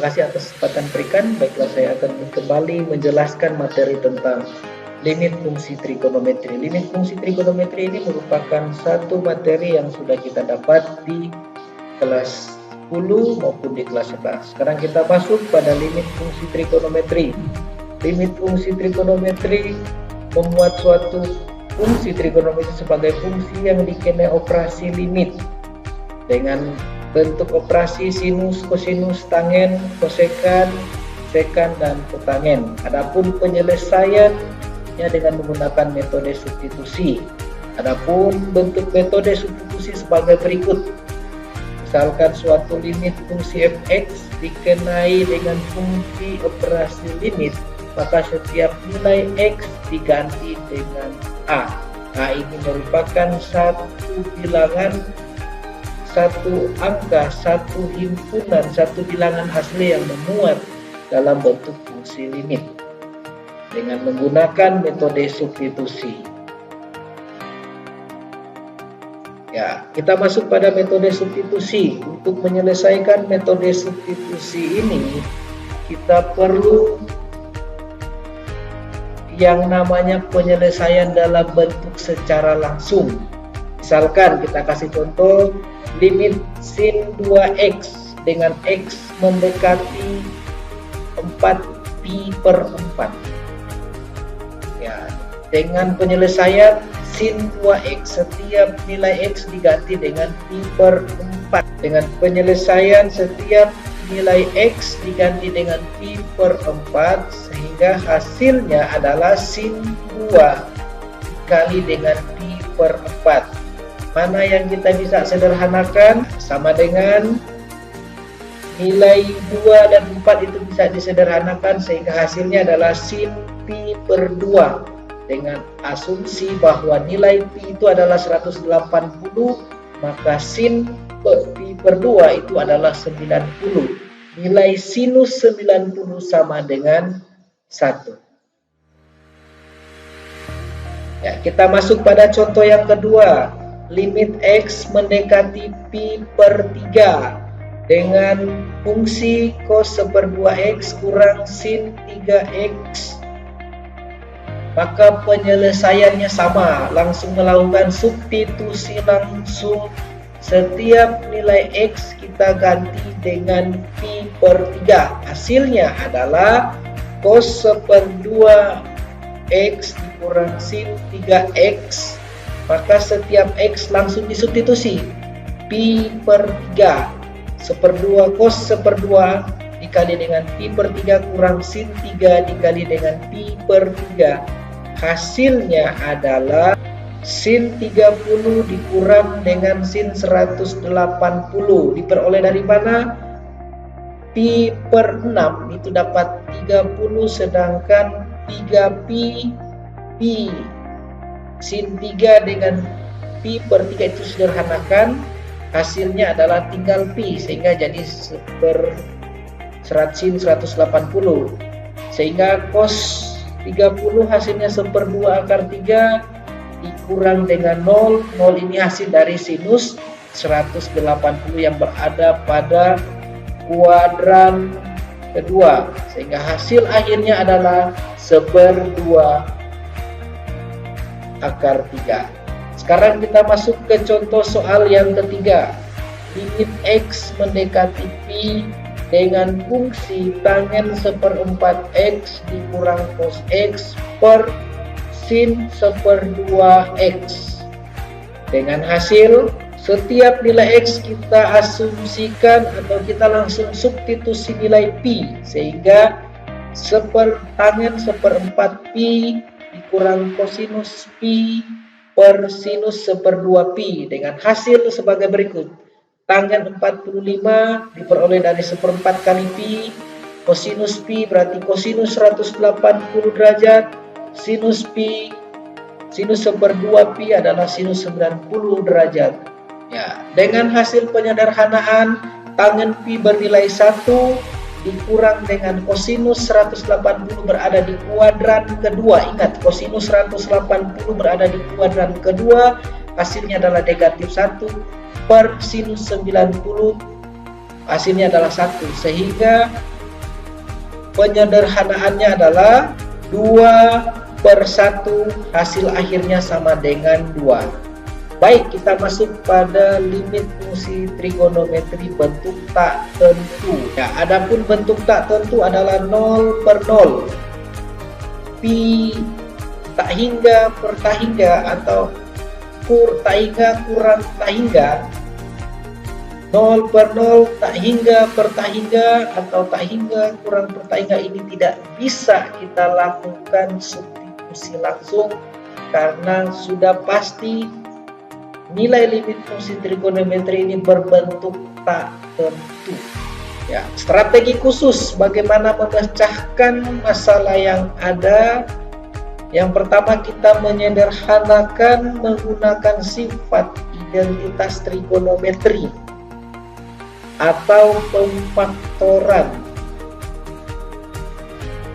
kasih atas kesempatan berikan. Baiklah, saya akan kembali menjelaskan materi tentang limit fungsi trigonometri. Limit fungsi trigonometri ini merupakan satu materi yang sudah kita dapat di kelas 10 maupun di kelas 11. Sekarang kita masuk pada limit fungsi trigonometri. Limit fungsi trigonometri memuat suatu fungsi trigonometri sebagai fungsi yang dikenai operasi limit dengan bentuk operasi sinus, kosinus, tangen, kosekan, sekan, dan kotangen. Adapun penyelesaiannya dengan menggunakan metode substitusi. Adapun bentuk metode substitusi sebagai berikut. Misalkan suatu limit fungsi fx dikenai dengan fungsi operasi limit, maka setiap nilai x diganti dengan a. A ini merupakan satu bilangan, satu angka, satu himpunan, satu bilangan asli yang memuat dalam bentuk fungsi limit dengan menggunakan metode substitusi. Ya, kita masuk pada metode substitusi. Untuk menyelesaikan metode substitusi ini, kita perlu yang namanya penyelesaian dalam bentuk secara langsung. Misalkan kita kasih contoh limit sin 2x dengan x mendekati 4pi per 4. Ya, dengan penyelesaian sin 2x setiap nilai x diganti dengan pi per 4. Dengan penyelesaian setiap nilai x diganti dengan pi per 4 sehingga hasilnya adalah sin 2 dikali dengan pi per 4. Mana yang kita bisa sederhanakan? Sama dengan nilai 2 dan 4 itu bisa disederhanakan sehingga hasilnya adalah sin pi per 2. Dengan asumsi bahwa nilai pi itu adalah 180, maka sin pi per 2 itu adalah 90. Nilai sinus 90 sama dengan 1. Ya, kita masuk pada contoh yang kedua. Limit x mendekati pi per 3 dengan fungsi cos 1/2x kurang sin 3x. Maka penyelesaiannya sama, langsung melakukan substitusi langsung. Setiap nilai x kita ganti dengan pi per 3. Hasilnya adalah cos 1/2x dikurang sin 3x. Maka setiap x langsung disubstitusi. Pi per 3 1/2 cos 1/2 dikali dengan pi per 3 kurang sin 3 dikali dengan pi per 3. Hasilnya adalah sin 30 dikurang dengan sin 180. Diperoleh dari mana? Pi per 6 itu dapat 30 sedangkan 3pi pi sin 3 dengan pi per 3 itu sederhanakan, hasilnya adalah tinggal pi sehingga jadi sin 180, sehingga cos 30 hasilnya 1/2 akar 3 dikurang dengan 0. 0 ini hasil dari sinus 180 yang berada pada kuadran kedua, sehingga hasil akhirnya adalah 1/2 akar 3. Sekarang kita masuk ke contoh soal yang ketiga. Limit x mendekati pi dengan fungsi tangen 1/4x dikurang cos x per sin 1/2x. Dengan hasil setiap nilai x kita asumsikan atau kita langsung substitusi nilai pi sehingga tangen 1/4 pi dikurang kosinus pi per sinus 1/2 pi dengan hasil sebagai berikut. Tangen 45 diperoleh dari 1/4 kali pi, kosinus pi berarti kosinus 180 derajat, sinus pi, sinus 1/2 pi adalah sinus 90 derajat. Ya, dengan hasil penyederhanaan tangen pi bernilai 1 dikurang dengan kosinus 180 berada di kuadran kedua. Ingat, kosinus 180 berada di kuadran kedua, hasilnya adalah negatif 1 per sinus 90, hasilnya adalah 1. Sehingga penyederhanaannya adalah 2/1, hasil akhirnya sama dengan 2. Baik, kita masuk pada limit fungsi trigonometri bentuk tak tentu. Ya, adapun bentuk tak tentu adalah 0/0, pi tak hingga per tak hingga, atau tak hingga kurang tak hingga, 0/0, tak hingga per tak hingga, atau tak hingga kurang per tak hingga. Ini tidak bisa kita lakukan substitusi langsung karena sudah pasti nilai limit fungsi trigonometri ini berbentuk tak tentu. Ya, strategi khusus bagaimana memecahkan masalah yang ada. Yang pertama, kita menyederhanakan menggunakan sifat identitas trigonometri atau pemfaktoran.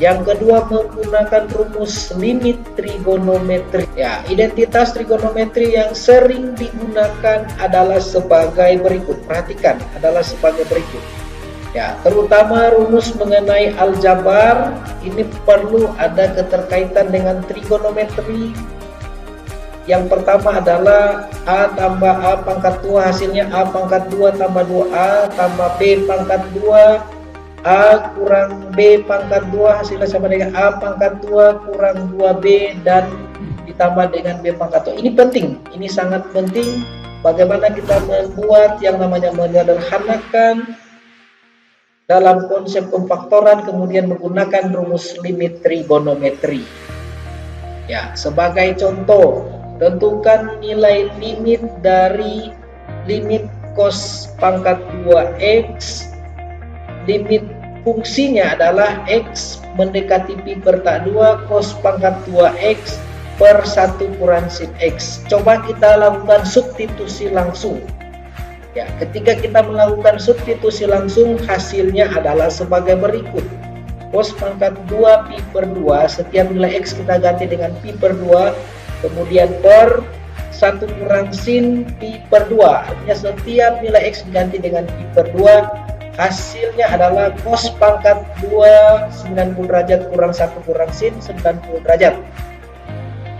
Yang kedua, menggunakan rumus limit trigonometri. Ya, identitas trigonometri yang sering digunakan adalah sebagai berikut. Perhatikan, adalah sebagai berikut. Ya, terutama rumus mengenai aljabar ini perlu ada keterkaitan dengan trigonometri. Yang pertama adalah A tambah A pangkat 2, hasilnya A pangkat 2 tambah 2A tambah B pangkat 2. A kurang B pangkat 2 hasilnya sama dengan A pangkat 2 kurang 2B dan ditambah dengan B pangkat 2. Ini penting, ini sangat penting bagaimana kita membuat yang namanya menyederhanakan dalam konsep pemfaktoran kemudian menggunakan rumus limit trigonometri. Ya, sebagai contoh, tentukan nilai limit dari limit cos pangkat 2x. Limit fungsinya adalah x mendekati pi per tak 2 cos pangkat 2x per 1 kurang sin x. Coba kita lakukan substitusi langsung. Ya, ketika kita melakukan substitusi langsung, hasilnya adalah sebagai berikut. Cos pangkat 2 pi per 2, setiap nilai x kita ganti dengan pi per 2, kemudian per 1 kurang sin pi per 2. Artinya setiap nilai x diganti dengan pi per 2, hasilnya adalah cos pangkat 2 90 derajat kurang 1 kurang sin 90 derajat.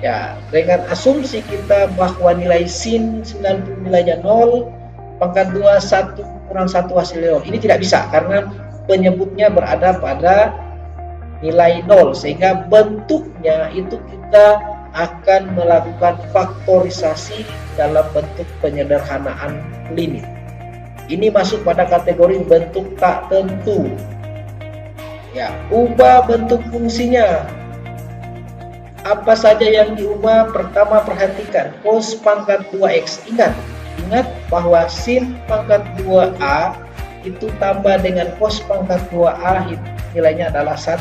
Ya, dengan asumsi kita bahwa nilai sin 90 nilainya 0, pangkat 2 1 kurang 1 hasilnya 0. Ini tidak bisa karena penyebutnya berada pada nilai 0, sehingga bentuknya itu kita akan melakukan faktorisasi dalam bentuk penyederhanaan limit. Ini masuk pada kategori bentuk tak tentu. Ya, ubah bentuk fungsinya. Apa saja yang diubah? Pertama, perhatikan cos pangkat 2x. Ingat bahwa sin pangkat 2a itu tambah dengan cos pangkat 2a, nilainya adalah 1.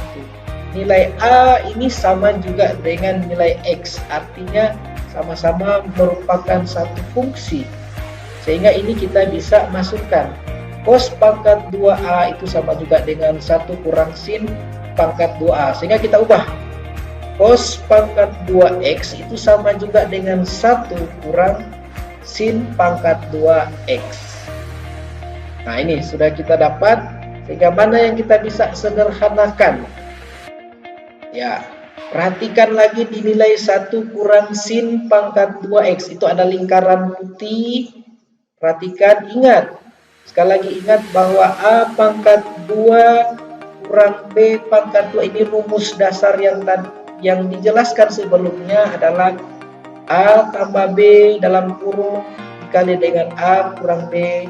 Nilai a ini sama juga dengan nilai x, artinya sama-sama merupakan satu fungsi. Sehingga ini kita bisa masukkan cos pangkat 2a itu sama juga dengan 1 kurang sin pangkat 2a. Sehingga kita ubah cos pangkat 2x itu sama juga dengan 1 kurang sin pangkat 2x. Nah, ini sudah kita dapat. Sehingga mana yang kita bisa sederhanakan? Ya, perhatikan lagi di nilai 1 kurang sin pangkat 2x. Itu ada lingkaran putih. Perhatikan, ingat. Sekali lagi ingat bahwa A pangkat 2 kurang B pangkat 2 ini rumus dasar yang dijelaskan sebelumnya adalah A tambah B dalam kurung dikali dengan A kurang B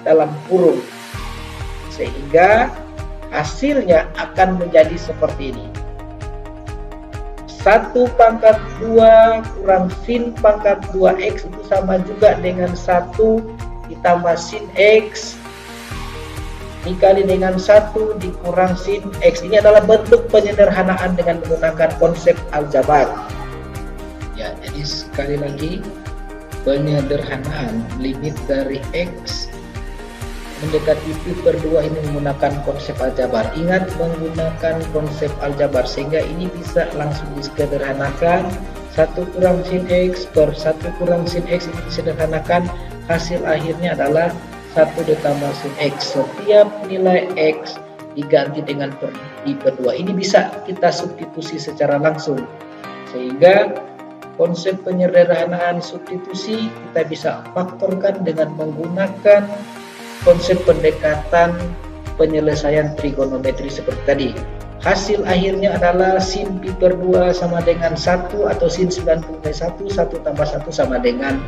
dalam kurung. Sehingga hasilnya akan menjadi seperti ini. 1 pangkat 2 kurang sin pangkat 2x itu sama juga dengan 1 ditambah sin x dikali dengan 1 dikurang sin x. Ini adalah bentuk penyederhanaan dengan menggunakan konsep aljabar. Ya, jadi sekali lagi penyederhanaan limit dari x mendekati pi per 2 ini menggunakan konsep aljabar. Ingat menggunakan konsep aljabar sehingga ini bisa langsung disederhanakan. 1 kurang sin x per 1 kurang sin x ini disederhanakan, hasil akhirnya adalah 1 ditambah sin x. Setiap nilai x diganti dengan per I per 2. Ini bisa kita substitusi secara langsung. Sehingga konsep penyederhanaan substitusi kita bisa faktorkan dengan menggunakan konsep pendekatan penyelesaian trigonometri seperti tadi. Hasil akhirnya adalah sin pi per 2 sama dengan 1 atau sin 90 per 1, 1 tambah 1 sama dengan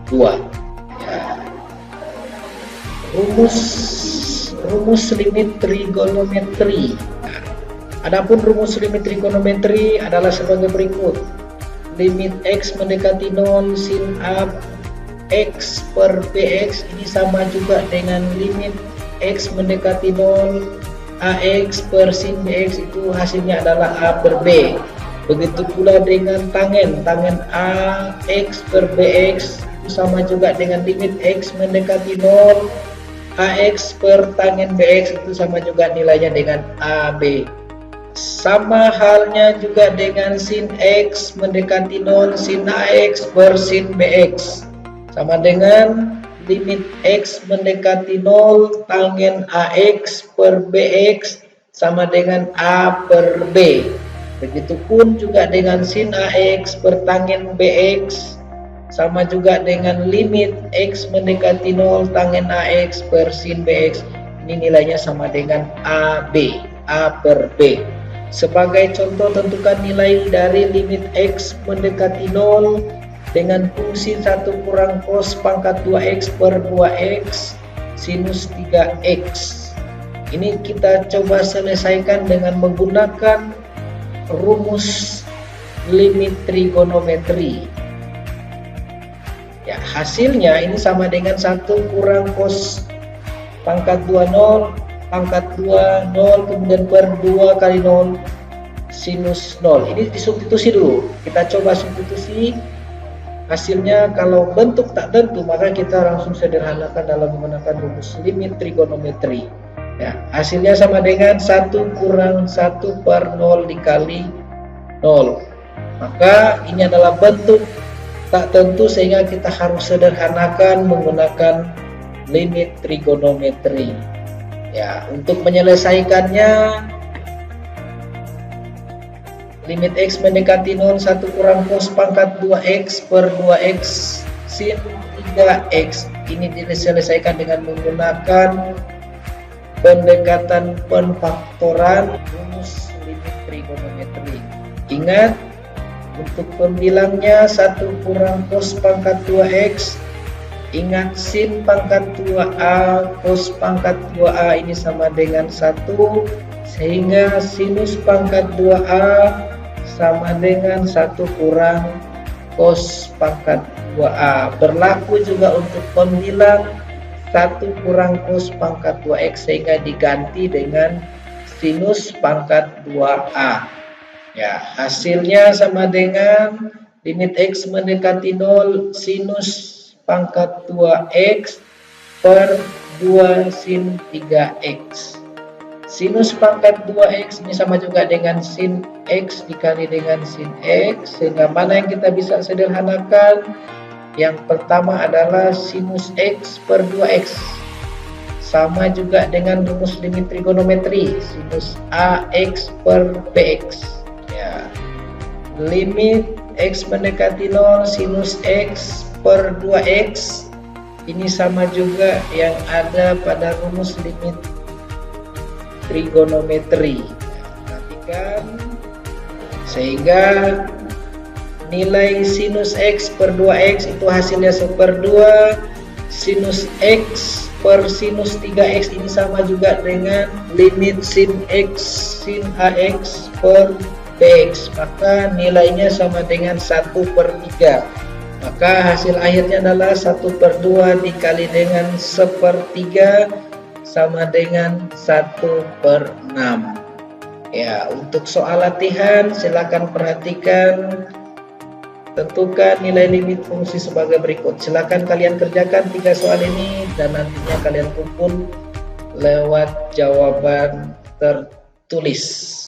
2. Ya. Rumus limit trigonometri. Adapun rumus limit trigonometri adalah sebagai berikut. Limit x mendekati 0 sin a x per bx ini sama juga dengan limit x mendekati 0 ax per sin bx, itu hasilnya adalah a per b. Begitu pula dengan tangen ax per bx itu sama juga dengan limit x mendekati 0 ax per tangen bx, itu sama juga nilainya dengan ab. Sama halnya juga dengan sin x mendekati 0 sin ax per sin bx, sama dengan limit x mendekati 0 tangen ax per bx sama dengan a per b. Begitupun juga dengan sin ax per tangen bx sama juga dengan limit x mendekati 0 tangen ax per sin bx, ini nilainya sama dengan ab, a per b. Sebagai contoh, tentukan nilai dari limit x mendekati 0 dengan fungsi 1 kurang cos pangkat 2x per 2x sinus 3x. Ini kita coba selesaikan dengan menggunakan rumus limit trigonometri. Ya, hasilnya ini sama dengan 1 kurang cos pangkat 2 0 pangkat 2 0 kemudian per 2 kali 0 sinus 0. Ini disubstitusi dulu. Kita coba substitusi. Hasilnya kalau bentuk tak tentu maka kita langsung sederhanakan dalam menggunakan rumus limit trigonometri. Ya, hasilnya sama dengan 1 kurang 1 per 0 dikali 0. Maka ini adalah bentuk tak tentu sehingga kita harus sederhanakan menggunakan limit trigonometri. Ya, untuk menyelesaikannya limit x mendekati 0 1 kurang cos pangkat 2x per 2x sin 3x ini diselesaikan dengan menggunakan pendekatan penfaktoran rumus limit trigonometri. Ingat, untuk pembilangnya 1 kurang cos pangkat 2x, ingat sin pangkat 2a cos pangkat 2a ini sama dengan 1, sehingga sinus pangkat 2a sama dengan 1 kurang cos pangkat 2a. Berlaku juga untuk pembilang 1 kurang cos pangkat 2x sehingga diganti dengan sinus pangkat 2a. Ya, hasilnya sama dengan limit x mendekati 0 sinus pangkat 2x per 2 sin 3x. Sinus pangkat 2x ini sama juga dengan sin x dikali dengan sin x, sehingga mana yang kita bisa sederhanakan? Yang pertama adalah sinus x per 2x, sama juga dengan rumus limit trigonometri, sinus ax per bx. Ya, limit x mendekati 0 sinus x per 2x ini sama juga yang ada pada rumus limit trigonometri. Perhatikan, sehingga nilai sinus x per 2x itu hasilnya 1/2 sinus x per sinus 3x ini sama juga dengan limit sin x sin ax per bx, maka nilainya sama dengan 1/3. Maka hasil akhirnya adalah 1/2 dikali dengan 1/3 sama dengan 1/6. Ya, untuk soal latihan silakan perhatikan, tentukan nilai limit fungsi sebagai berikut. Silakan kalian kerjakan 3 soal ini dan nantinya kalian kumpul lewat jawaban tertulis.